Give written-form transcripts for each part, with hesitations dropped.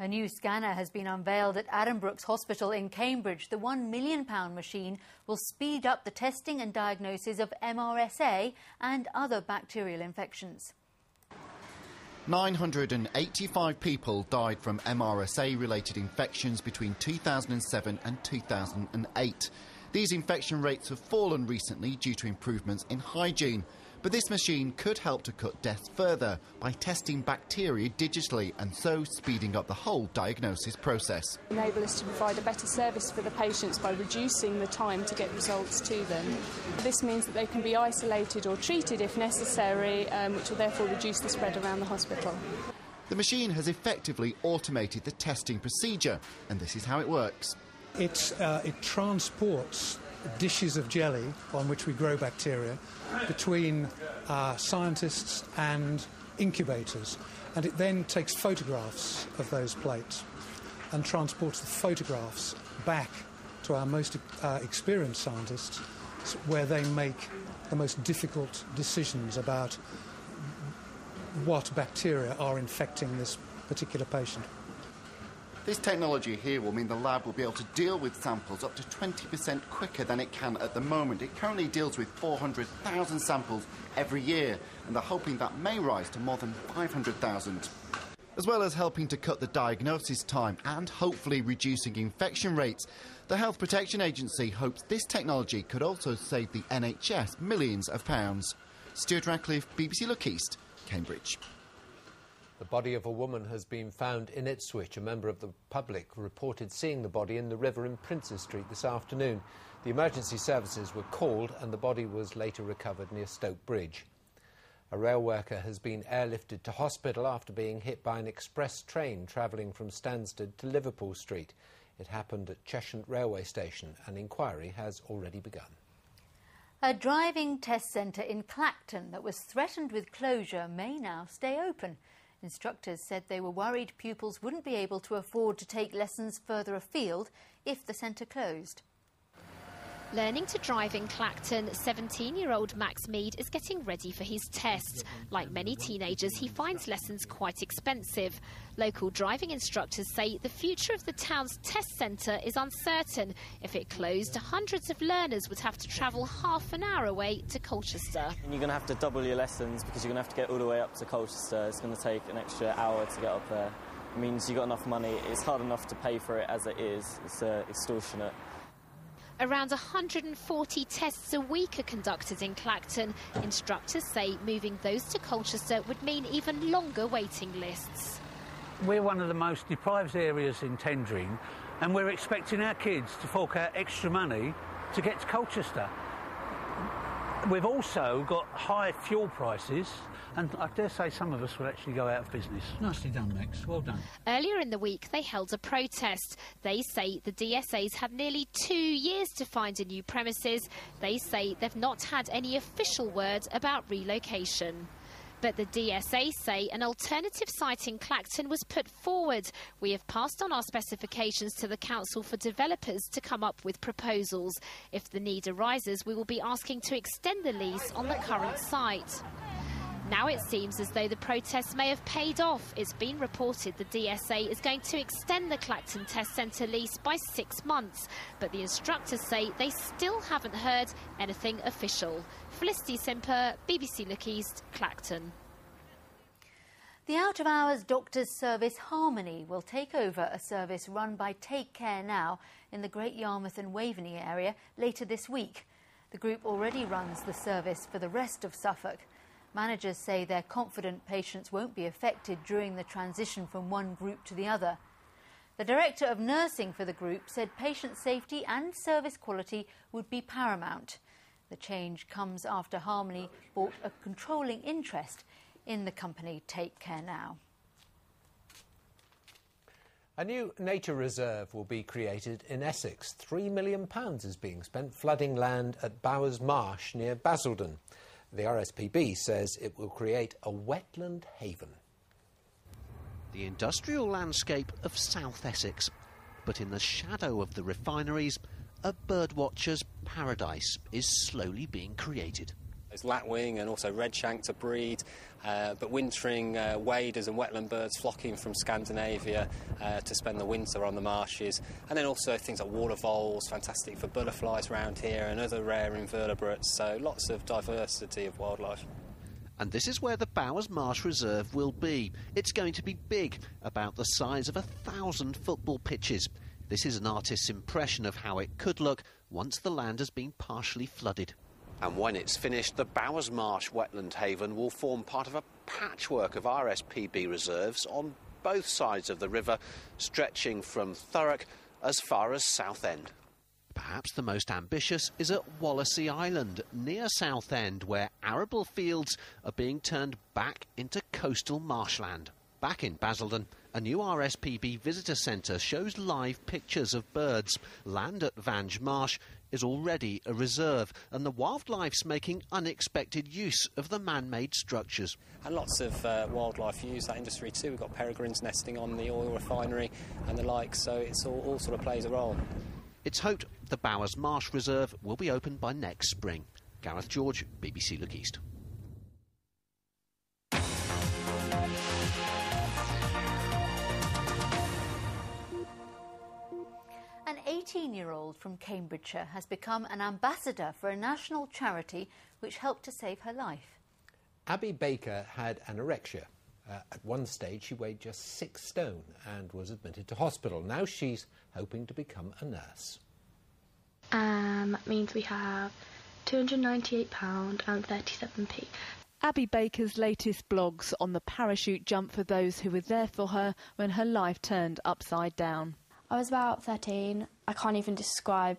A new scanner has been unveiled at Addenbrooke's Hospital in Cambridge. The £1 million machine will speed up the testing and diagnosis of MRSA and other bacterial infections. 985 people died from MRSA-related infections between 2007 and 2008. These infection rates have fallen recently due to improvements in hygiene. But this machine could help to cut deaths further by testing bacteria digitally and so speeding up the whole diagnosis process. Enable us to provide a better service for the patients by reducing the time to get results to them. This means that they can be isolated or treated if necessary, which will therefore reduce the spread around the hospital. The machine has effectively automated the testing procedure, and this is how it works. It transports dishes of jelly on which we grow bacteria between scientists and incubators, and it then takes photographs of those plates and transports the photographs back to our most experienced scientists, where they make the most difficult decisions about what bacteria are infecting this particular patient. This technology here will mean the lab will be able to deal with samples up to 20% quicker than it can at the moment. It currently deals with 400,000 samples every year, and they're hoping that may rise to more than 500,000. As well as helping to cut the diagnosis time and hopefully reducing infection rates, the Health Protection Agency hopes this technology could also save the NHS millions of pounds. Stuart Radcliffe, BBC Look East, Cambridge. The body of a woman has been found in Ipswich. A member of the public reported seeing the body in the river in Princes Street this afternoon. The emergency services were called and the body was later recovered near Stoke Bridge. A rail worker has been airlifted to hospital after being hit by an express train travelling from Stansted to Liverpool Street. It happened at Cheshire railway station. An inquiry has already begun. A driving test centre in Clacton that was threatened with closure may now stay open. Instructors said they were worried pupils wouldn't be able to afford to take lessons further afield if the centre closed. Learning to drive in Clacton, 17-year-old Max Mead is getting ready for his test. Like many teenagers, he finds lessons quite expensive. Local driving instructors say the future of the town's test centre is uncertain. If it closed, hundreds of learners would have to travel half an hour away to Colchester. You're going to have to double your lessons because you're going to have to get all the way up to Colchester. It's going to take an extra hour to get up there. It means you've got enough money. It's hard enough to pay for it as it is. It's extortionate. Around 140 tests a week are conducted in Clacton. Instructors say moving those to Colchester would mean even longer waiting lists. We're one of the most deprived areas in Tendring, and we're expecting our kids to fork out extra money to get to Colchester. We've also got high fuel prices, and I dare say some of us will actually go out of business. Nicely done, Max. Well done. Earlier in the week, they held a protest. They say the DSA's had nearly 2 years to find a new premises. They say they've not had any official word about relocation. But the DSA say an alternative site in Clacton was put forward. We have passed on our specifications to the council for developers to come up with proposals. If the need arises, we will be asking to extend the lease on the current site. Now it seems as though the protests may have paid off. It's been reported the DSA is going to extend the Clacton Test Centre lease by 6 months. But the instructors say they still haven't heard anything official. Felicity Simper, BBC Look East, Clacton. The out-of-hours doctors' service Harmony will take over a service run by Take Care Now in the Great Yarmouth and Waveney area later this week. The group already runs the service for the rest of Suffolk. Managers say they're confident patients won't be affected during the transition from one group to the other. The director of nursing for the group said patient safety and service quality would be paramount. The change comes after Harmony bought a controlling interest in the company Take Care Now. A new nature reserve will be created in Essex. £3 million is being spent flooding land at Bowers Marsh near Basildon. The RSPB says it will create a wetland haven. The industrial landscape of South Essex, but in the shadow of the refineries, a birdwatcher's paradise is slowly being created. There's lapwing and also redshank to breed, but wintering waders and wetland birds flocking from Scandinavia to spend the winter on the marshes. And then also things like water voles, fantastic for butterflies around here, and other rare invertebrates, so lots of diversity of wildlife. And this is where the Bowers Marsh Reserve will be. It's going to be big, about the size of 1,000 football pitches. This is an artist's impression of how it could look once the land has been partially flooded. And when it's finished, the Bowers Marsh Wetland Haven will form part of a patchwork of RSPB reserves on both sides of the river, stretching from Thurrock as far as Southend. Perhaps the most ambitious is at Wallasey Island, near Southend, where arable fields are being turned back into coastal marshland. Back in Basildon, a new RSPB visitor centre shows live pictures of birds. Land at Vange Marsh is already a reserve, and the wildlife's making unexpected use of the man-made structures. And lots of wildlife use that industry too. We've got peregrines nesting on the oil refinery and the like, so it's all sort of plays a role. It's hoped the Bowers Marsh Reserve will be open by next spring. Gareth George, BBC Look East. An 18-year-old from Cambridgeshire has become an ambassador for a national charity which helped to save her life. Abby Baker had anorexia. At one stage, she weighed just 6 stone and was admitted to hospital. Now she's hoping to become a nurse. That means we have £298 and 37p. Abby Baker's latest blogs on the parachute jump for those who were there for her when her life turned upside down. I was about 13. I can't even describe,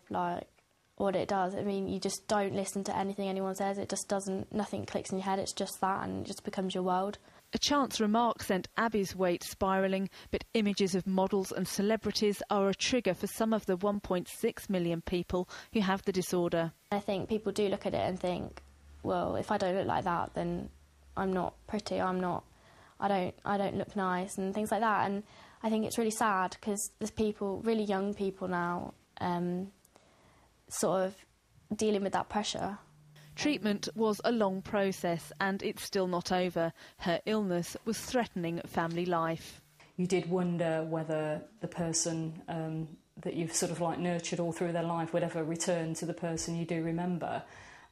what it does. I mean, you just don't listen to anything anyone says. It just doesn't, nothing clicks in your head. It's just that, and it just becomes your world. A chance remark sent Abby's weight spiralling, but images of models and celebrities are a trigger for some of the 1.6 million people who have the disorder. I think people do look at it and think, well, if I don't look like that, then I'm not pretty, I don't look nice, and things like that. And I think it's really sad because there's people, really young people now, sort of dealing with that pressure. Treatment was a long process and it's still not over. Her illness was threatening family life. You did wonder whether the person that you've sort of nurtured all through their life would ever return to the person you do remember.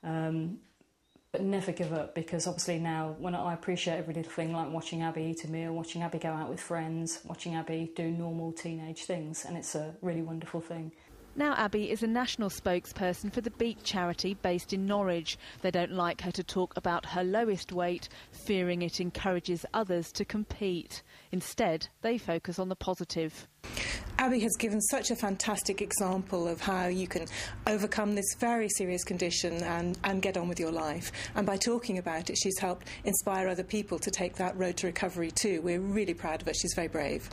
But never give up, because obviously now when I appreciate every little thing, like watching Abby eat a meal, watching Abby go out with friends, watching Abby do normal teenage things, and it's a really wonderful thing. Now Abby is a national spokesperson for the Beat charity based in Norwich. They don't like her to talk about her lowest weight, fearing it encourages others to compete. Instead, they focus on the positive. Abby has given such a fantastic example of how you can overcome this very serious condition and get on with your life. And by talking about it, she's helped inspire other people to take that road to recovery too. We're really proud of her. She's very brave.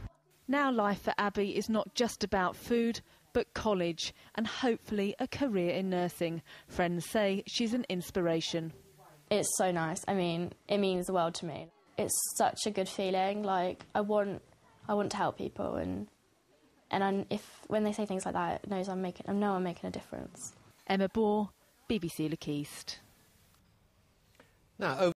Now life for Abby is not just about food, but college and hopefully a career in nursing. Friends say she's an inspiration. It's so nice. I mean, it means the world to me. It's such a good feeling. I want to help people, and when they say things like that, I know I'm making a difference. Emma Bohr, BBC Look East. Now,